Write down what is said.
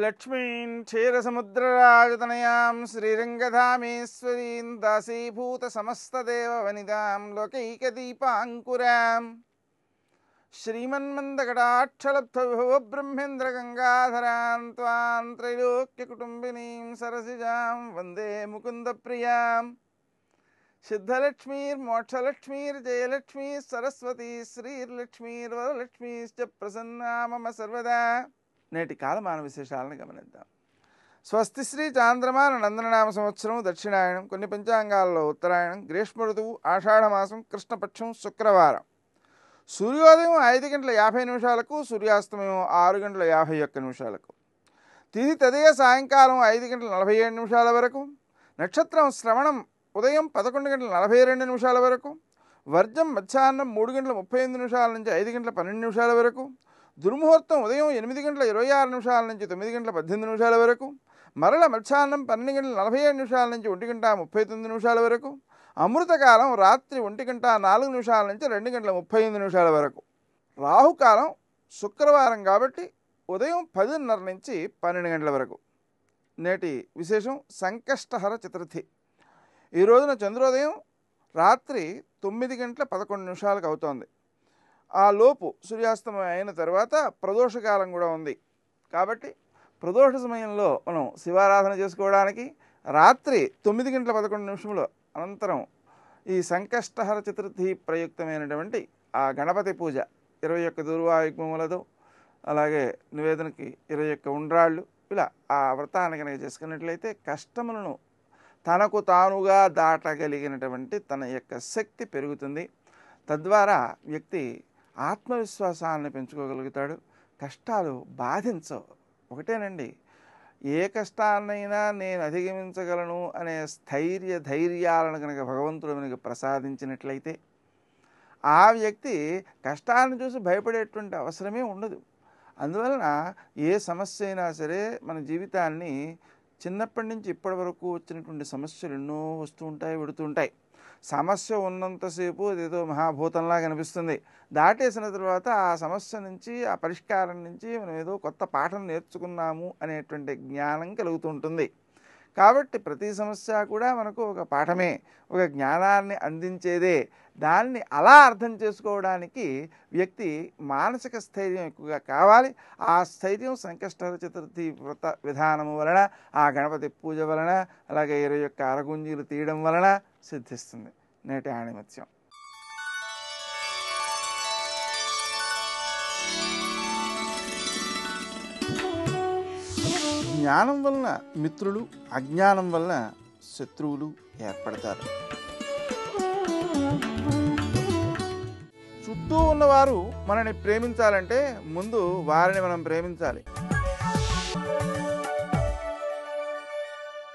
లక్ష్మీం క్షీరసముద్రరాజతనయాం శ్రీరంగధామేశ్వరీం దాసీభూత సమస్తదేవ వనితాం లోకైకదీపాంకురాం శ్రీమన్మందకటాక్షలబ్ధవిభవ బ్రహ్మేంద్ర గంగాధరాం త్వాం త్రైలోక్యకుటుంబినీం సరసిజాం వందే ముకుందప్రియాం సిద్ధలక్ష్మీర్మోక్షలక్ష్మీర్జయలక్ష్మీ సరస్వతీ శ్రీర్లక్ష్మీర్వరలక్ష్మీశ్చ ప్రసన్నా మమ సర్వదా. నేటి కాలమాన విశేషాలను గమనిద్దాం. స్వస్తి శ్రీ చాంద్రమాన నందననామ సంవత్సరం దక్షిణాయనం, కొన్ని పంచాంగాల్లో ఉత్తరాయణం, గ్రీష్మ ఋతువు ఆషాఢమాసం, కృష్ణపక్షం, శుక్రవారం. సూర్యోదయం 5:50 సూర్యాస్తమయం 6:51. తిథి తదయ సాయంకాలం 5:47 వరకు. నక్షత్రం శ్రవణం ఉదయం 11:42 వరకు. వర్జం మధ్యాహ్నం 3:38 నుంచి 5:12 వరకు. దుర్ముహూర్తం ఉదయం 8:26 నుంచి 9:18 వరకు. మరల మధ్యాహ్నం 12:47 నుంచి 1:39 వరకు. అమృతకాలం రాత్రి 1:04 నుంచి 2:35 వరకు. రాహుకాలం శుక్రవారం కాబట్టి ఉదయం 10:30 నుంచి 12 గంటల వరకు. నేటి విశేషం సంకష్టహర చతుర్థి. ఈ రోజున చంద్రోదయం రాత్రి 9:11 అవుతోంది. ఆ లోపు సూర్యాస్తమయం అయిన తర్వాత ప్రదోషకాలం కూడా ఉంది. కాబట్టి ప్రదోష సమయంలో మనం శివారాధన చేసుకోవడానికి రాత్రి 9:11 అనంతరం ఈ సంకష్టహర చతుర్థి ప్రయుక్తమైనటువంటి ఆ గణపతి పూజ 21 దూర్వాయుగ్మములతో, అలాగే నివేదనకి 21 ఉండ్రాళ్ళు, ఇలా ఆ వ్రతాన్ని కనుక చేసుకున్నట్లయితే కష్టములను తనకు తానుగా దాటగలిగినటువంటి తన యొక్క శక్తి పెరుగుతుంది. తద్వారా వ్యక్తి ఆత్మవిశ్వాసాన్ని పెంచుకోగలుగుతాడు. కష్టాలు బాధించవు. ఒకటేనండి, ఏ కష్టాన్నైనా నేను అధిగమించగలను అనే ధైర్యాలను కనుక భగవంతుడు మనకు ప్రసాదించినట్లయితే ఆ వ్యక్తి కష్టాన్ని చూసి భయపడేటువంటి అవసరమే ఉండదు. అందువలన ఏ సమస్య అయినా సరే మన జీవితాన్ని చిన్నప్పటి నుంచి ఇప్పటి వరకు వచ్చినటువంటి సమస్యలు ఎన్నో వస్తూ ఉంటాయి, పెడుతూ ఉంటాయి. సమస్య ఉన్నంతసేపు అదేదో మహాభూతంలా కనిపిస్తుంది. దాటేసిన తర్వాత ఆ సమస్య నుంచి, ఆ పరిష్కారం నుంచి మనం ఏదో కొత్త పాఠం నేర్చుకున్నాము అనేటువంటి జ్ఞానం కలుగుతూ ఉంటుంది. కాబట్టి ప్రతి సమస్య కూడా మనకు ఒక పాఠమే, ఒక జ్ఞానాన్ని అందించేదే. దాన్ని అలా అర్థం చేసుకోవడానికి వ్యక్తి మానసిక స్థైర్యం ఎక్కువగా కావాలి. ఆ స్థైర్యం సంకష్టహర చతుర్థి వ్రత విధానము వలన, ఆ గణపతి పూజ వలన, అలాగే 21 అరగుంజీలు తీయడం వలన సిద్ధిస్తుంది. నేటి ఆణిమత్యం. జ్ఞానం వలన మిత్రులు, అజ్ఞానం వలన శత్రువులు ఏర్పడతారు. చుట్టూ ఉన్నవారు మనని ప్రేమించాలంటే ముందు వారిని మనం ప్రేమించాలి.